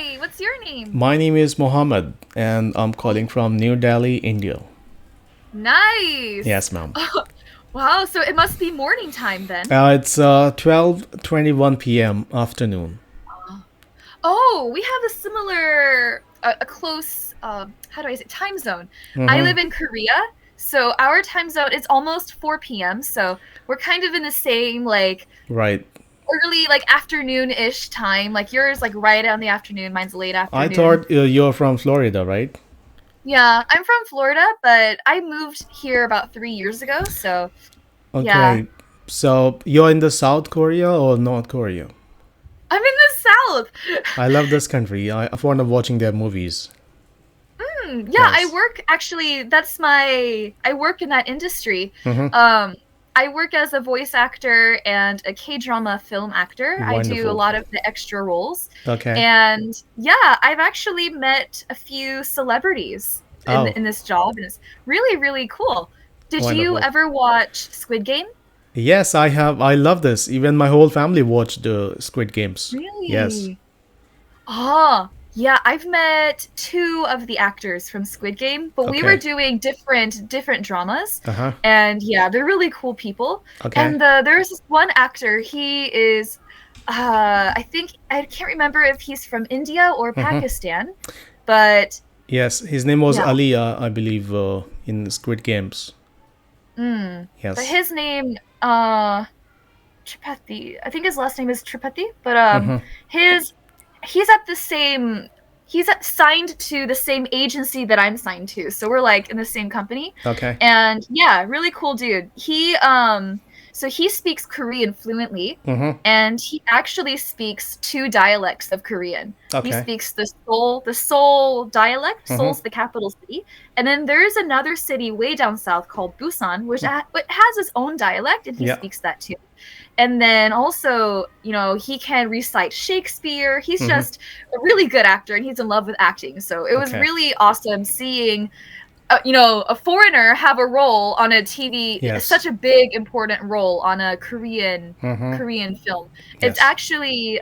Hi, what's your name? My name is Mohammed, and I'm calling from New Delhi, India. Nice. Yes, ma'am. Wow, so it must be morning time then. It's 12:21 p.m. afternoon. Oh, we have a similar, a close, how do I say, time zone. I live in Korea, so our time zone is almost 4 p.m. So we're kind of in the same like Right. early like afternoon-ish time. Like yours like right on the afternoon, mine's late I afternoon. thought you're from Florida, right? Yeah, I'm from Florida, but I moved here about 3 years ago. So yeah, Okay. So you're in the South Korea or North Korea? I'm in the South. I love this country. I'm fond of watching their movies. Yeah, I Yes. work actually, I work in that industry. Um, I work as a voice actor and a K-drama film actor. I do a Wonderful. lot of the extra roles. Okay. And yeah, I've actually met a few celebrities Oh, in this job, and it's really, really cool. Did you wonderful. ever watch Squid Game? Yes, I have. I love this. Even my whole family watched Squid Games. Yes. Really? Oh, yeah, I've met two of the actors from Squid Game, but we were Okay. doing different dramas. Uh huh. And yeah, they're really cool people. Okay. And there's this one actor, he is I think I can't remember if he's from India or Pakistan, but Yes, his name was yeah. Aliyah, I believe, in Squid Games. But Yes. his name Tripathi. I think his last name is Tripathi, but his he's at the same signed to the same agency that I'm signed to. So we're like in the same company. Okay. And yeah, really cool dude. He so he speaks Korean fluently, and he actually speaks two dialects of Korean. He Okay. speaks the Seoul dialect. Seoul's the capital city, and then there's another city way down south called Busan, which has its own dialect, and he Yeah. speaks that too. And then also, he can recite Shakespeare. He's just a really good actor, and he's in love with acting. So it was Okay. really awesome seeing a foreigner have a role on a TV, Yes. such a big important role on a Korean film. It's Yes. actually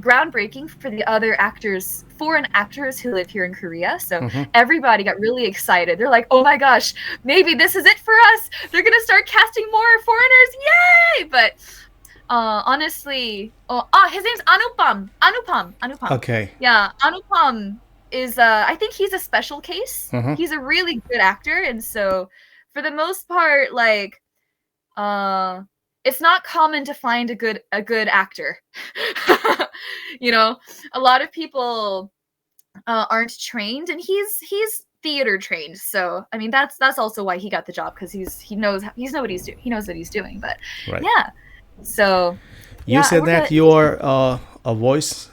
groundbreaking for the other actors, foreign actors who live here in Korea. So everybody got really excited. They're like, "Oh my gosh, maybe this is it for us. They're gonna start casting more foreigners, yay!" But honestly, his name's Anupam. Okay. Yeah, Anupam is I think he's a special case. He's a really good actor, and so for the most part, like uh it's not common to find a good actor. you know, a lot of people aren't trained, and he's theater trained. So I mean that's also why he got the job, because he knows what he's doing. But Right. yeah, so You yeah, I said work that at you are a voice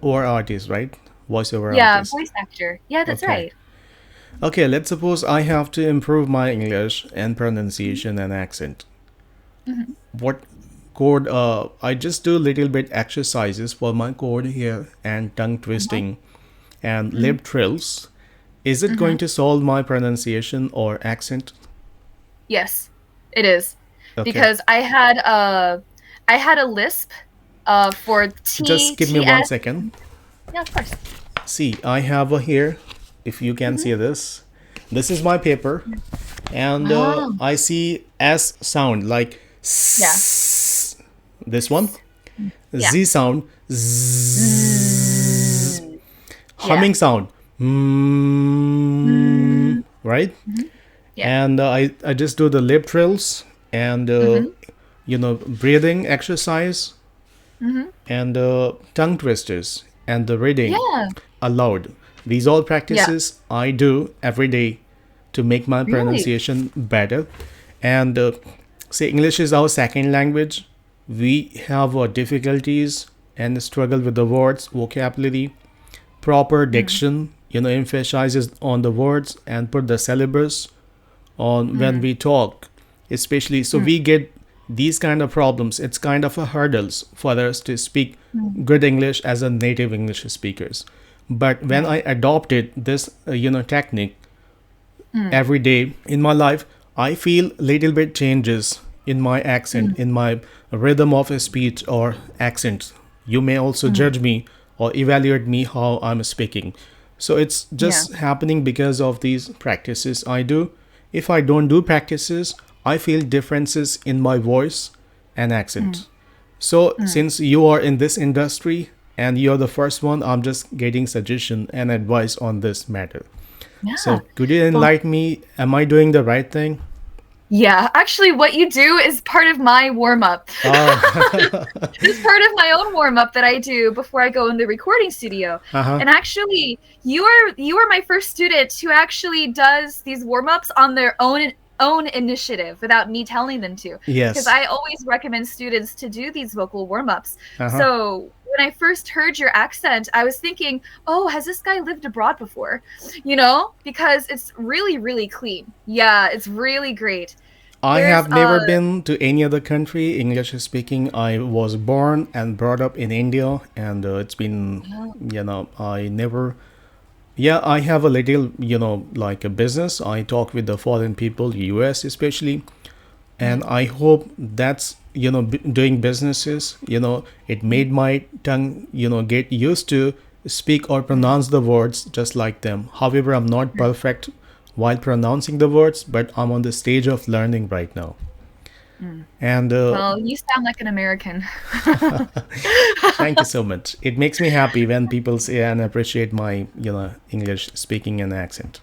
or artist, right? Voiceover yeah, artist. voice actor. Yeah, that's Okay. right. Okay, let's suppose I have to improve my English and pronunciation and accent. What chord? I just do little bit exercises for my chord here and tongue Uh-huh. twisting and Mhm. lip trills. Is it going Mhm. to solve my pronunciation or accent? Yes, it is. Okay. Because I had a lisp for Just T give me T one S. second. Yeah, of course. See, I have a here, if you can Mhm. see this. This is my paper, and Oh, I see S sound like yeah. S. This one, Yeah. Z sound, Z. Mm, yeah. Humming sound, Mm, right? mhm. Yeah. And I just do the lip trills and Mhm. breathing exercise Mhm. and tongue twisters and the reading Yeah. aloud. These all Yeah. practices I do every day to make my Really? pronunciation better. And say English is our second language. We have difficulties and struggle with the words, vocabulary, proper Mm, diction, emphasizes on the words and put the syllabus on when mm, we talk, especially. So mm, we get these kind of problems. It's kind of a hurdles for us to speak mm. good English as a native English speakers. But when Yeah. I adopted this technique Mm, every day in my life, I feel little bit changes in my accent, mm, in my rhythm of speech or accent. You may also mm. judge me or evaluate me how I'm speaking. So it's Yeah. just happening because of these practices I do. If I don't do practices, I feel differences in my voice and Mm, accent. So mm. since you are in this industry and you're the first one, I'm just getting suggestion and advice on this matter. Yeah. So could you Well, enlighten me? Am I doing the right thing? yeah. Actually, what you do is part of my warm up. Oh, It's part of my own warm up that I do before I go in the recording studio. uh-huh. And actually, you are my first student who actually does these warm ups on their own initiative without me telling them to, because Yes. I always recommend students to do these vocal warm ups. Uh-huh. So when I first heard your accent, I was thinking, oh, has this guy lived abroad before? Because it's really, really clean. Yeah, it's really great. I There's have never been to any other country English speaking. I was born and brought up in India, and it's been, I never. Yeah, I have a little, like a business. I talk with the foreign people, US especially, and I hope that's, doing businesses, it made my tongue, get used to speak or pronounce the words just like them. However, I'm not perfect while pronouncing the words, but I'm on the stage of learning right now. Mm. And Well, you sound like an American. thank you so much. It makes me happy when people say and appreciate my, English speaking and accent.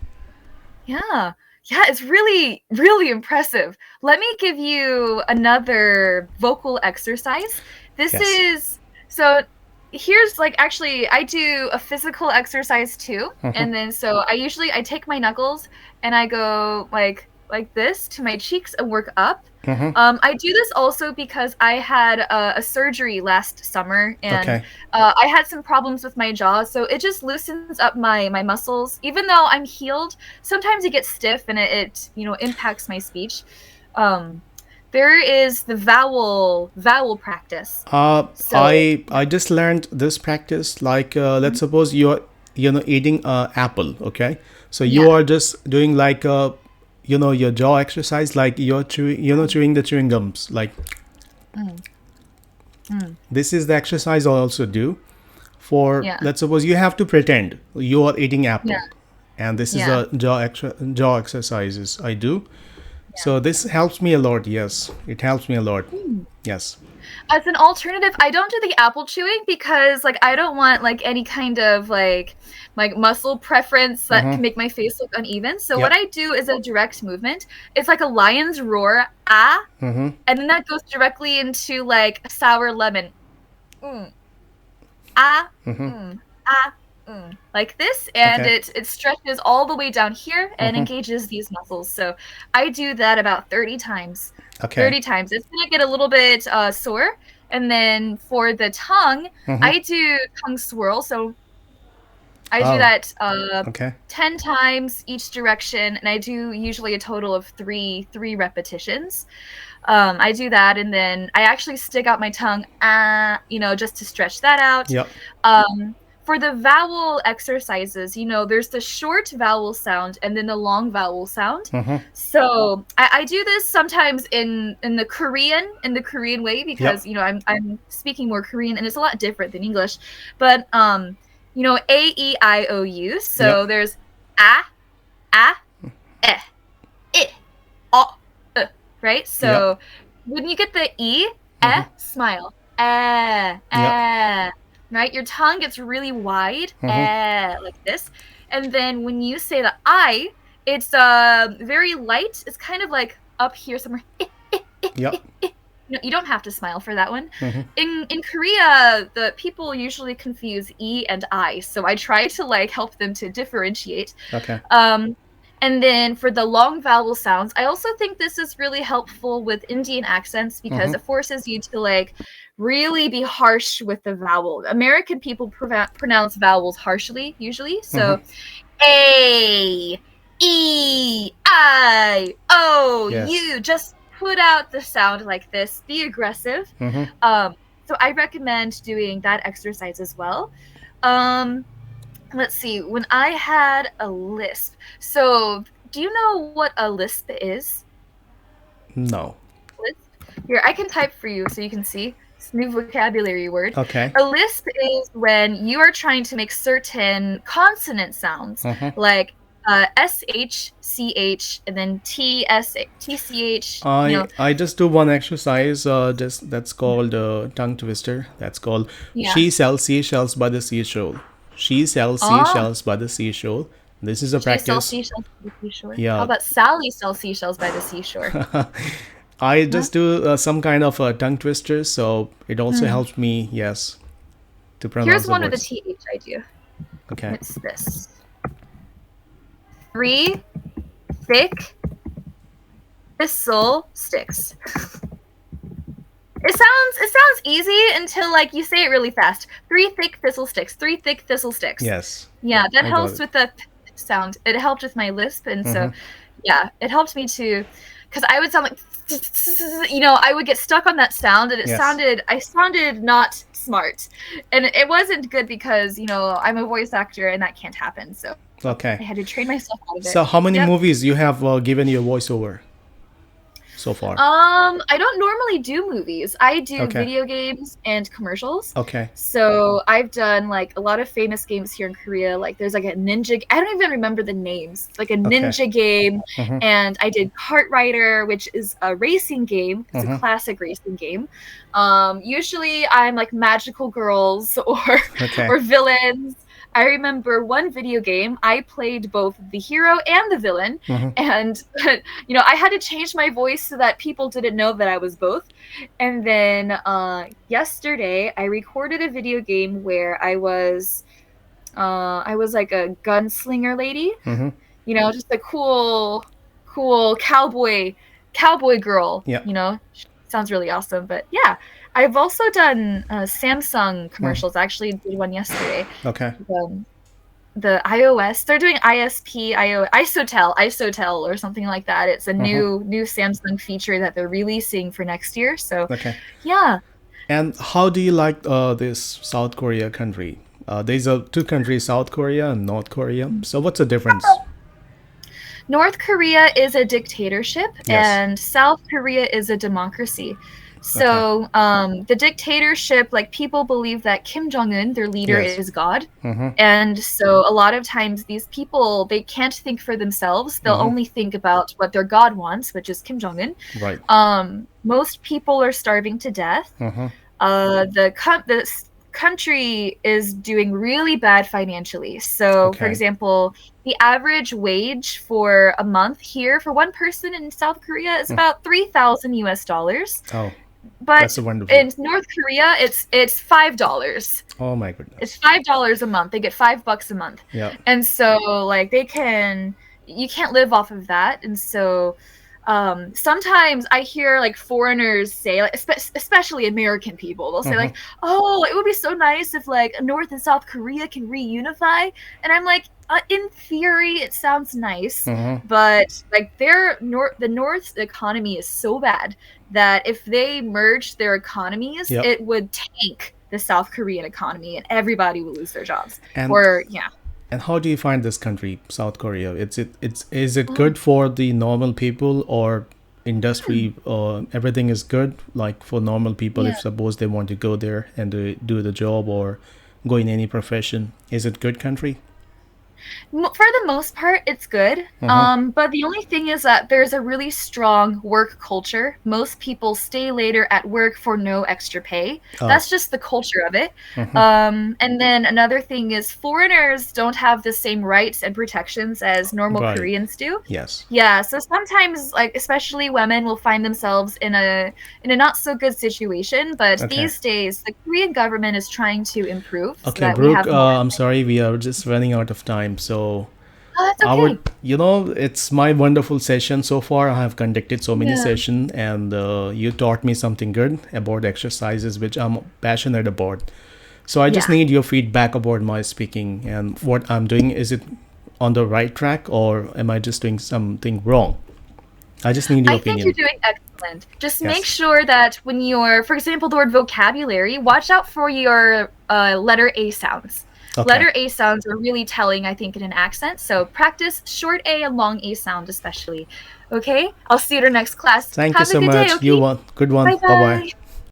Yeah. Yeah, it's really, really impressive. Let me give you another vocal exercise. This Yes. is so here's like actually I do a physical exercise too. And then so I take my knuckles and I go like this to my cheeks and work up. I do this also because I had a surgery last summer, and Okay. I had some problems with my jaw, so it just loosens up my muscles. Even though I'm healed, sometimes it gets stiff and it impacts my speech. Um, there is the vowel practice. So I just learned this practice. Like, let's suppose you're, eating apple. Okay, so you yeah. are just doing like your jaw exercise, like you're chewing, chewing the chewing gums. Like, Mm, mm, this is the exercise I also do. For, yeah. let's suppose you have to pretend you are eating Yeah. apple, and this is Yeah. a jaw exercises I do. Yeah. So this helps me a lot. Yes, it helps me a lot. Mm. Yes. As an alternative, I don't do the apple chewing because like I don't want like any kind of like muscle preference that can make my face look uneven. So what Yep. I do is a direct movement. It's like a lion's roar, ah, and then that goes directly into like a sour lemon. Mm, ah, ah, like this, and Okay. it stretches all the way down here and engages these muscles. So I do that about 30 times. Okay. 30 times. It's gonna get a little bit sore. And then for the tongue, I do tongue swirl. So I do Oh. that Okay. 10 times each direction, and I do usually a total of three repetitions. I do that, and then I actually stick out my tongue, just to stretch that out. Yep. For the vowel exercises, there's the short vowel sound and then the long vowel sound. So I do this sometimes in the Korean way because Yep. I'm speaking more Korean and it's a lot different than English. But A E I O U. So Yep. there's ah, ah, eh, I, o, right? Yep. So when you get the E, smile. Yep. Right? Your tongue gets really wide, like this. And then when you say the I, it's very light. It's kind of like up here somewhere. Yep. You don't have to smile for that one. In Korea, the people usually confuse E and I, so I try to like help them to differentiate. Okay. And then for the long vowel sounds, I also think this is really helpful with Indian accents because it forces you to like really be harsh with the vowel. American people pronounce vowels harshly usually. So A, E, I, O, Yes. U. Just put out the sound like this. Be aggressive. So I recommend doing that exercise as well. Let's see. When I had a lisp. So do you know what a lisp is? No. Lisp? Here, I can type for you so you can see. new vocabulary word. Okay. A lisp is when you are trying to make certain consonant sounds, like SH, CH, and then TCH. I just do one exercise. Just that's called tongue twister. That's called Yeah. she sells seashells by the seashore. She sells seashells by the seashore. This is a She sells practice. seashells by the seashore. How Yeah. about Sally sells seashells by the seashore? I Huh? just do some kind of tongue twister, so it also helps me, yes, to pronounce Here's the one with a words. TH I do. Okay. It's this. 3 thick thistle sticks. It sounds easy until like you say it really fast. 3 thick thistle sticks. 3 thick thistle sticks. Yes. Yeah, that I got helps it. with the sound. It helped with my lisp, and so yeah, it helped me to, because I would sound like, I would get stuck on that sound, and Yes. I sounded not smart, and it wasn't good because I'm a voice actor and that can't happen. So I Okay. had to train myself out of it. So how many Yep. movies you have given your voiceover so far? I don't normally do movies. I do Okay. video games and commercials. Okay. So I've done like a lot of famous games here in Korea. Like there's like a ninja. I don't even remember the names. Like a ninja game, and I did Kart Rider, which is a racing game. It's a classic racing game. Usually I'm like magical girls or villains. I remember one video game, I played both the hero and the villain, and I had to change my voice so that people didn't know that I was both. And then yesterday, I recorded a video game where I was like a gunslinger lady, just a cool cowboy girl. Yeah. Sounds really awesome. But yeah, I've also done Samsung commercials. I actually did one yesterday. Okay. The iOS, they're doing ISOTEL or something like that. It's a new Samsung feature that they're releasing for next year. So yeah. And how do you like this South Korea country? There's two countries, South Korea and North Korea. So what's the difference? North Korea is a dictatorship, and South Korea is a democracy. So the dictatorship, like people believe that Kim Jong-un, their leader, is God. And so a lot of times these people, they can't think for themselves. They'll only think about what their God wants, which is Kim Jong-un. Right. Most people are starving to death. The country is doing really bad financially. So for example, the average wage for a month here for one person in South Korea is about $3,000 US. Oh. But that's wonderful. In North Korea, it's $5. Oh my goodness! It's $5 a month. They get $5 a month. Yeah. And so, like, you can't live off of that. And so, sometimes I hear like foreigners say, like, especially American people, they'll say like, "Oh, it would be so nice if like North and South Korea can reunify." And I'm like, in theory, it sounds nice, but like the North's economy is so bad that if they merged their economies, it would tank the South Korean economy, and everybody would lose their jobs. And how do you find this country, South Korea? Is it good for the normal people, or industry? Everything is good, like for normal people. If suppose they want to go there and do the job or go in any profession, is it good country? For the most part, it's good. But the only thing is that there's a really strong work culture. Most people stay later at work for no extra pay. That's just the culture of it. And then another thing is foreigners don't have the same rights and protections as normal Koreans do. Yes. Yeah. So sometimes, like especially women, will find themselves in a not so good situation. But these days, the Korean government is trying to improve. Okay, Brooke. I'm sorry, we are just running out of time. So that's okay. It's my wonderful session so far. I have conducted so many sessions, and you taught me something good about exercises, which I'm passionate about. So I just need your feedback about my speaking and what I'm doing. Is it on the right track, or am I just doing something wrong? I just need your opinion. I think you're doing excellent. Just make sure that when you're, for example, the word vocabulary, watch out for your letter A sounds. Letter A sounds are really telling, I think, in an accent. So practice short A and long A sound especially. Okay? I'll see you at our next class. Thank you so much. Day, okay? You want good one. Bye-bye.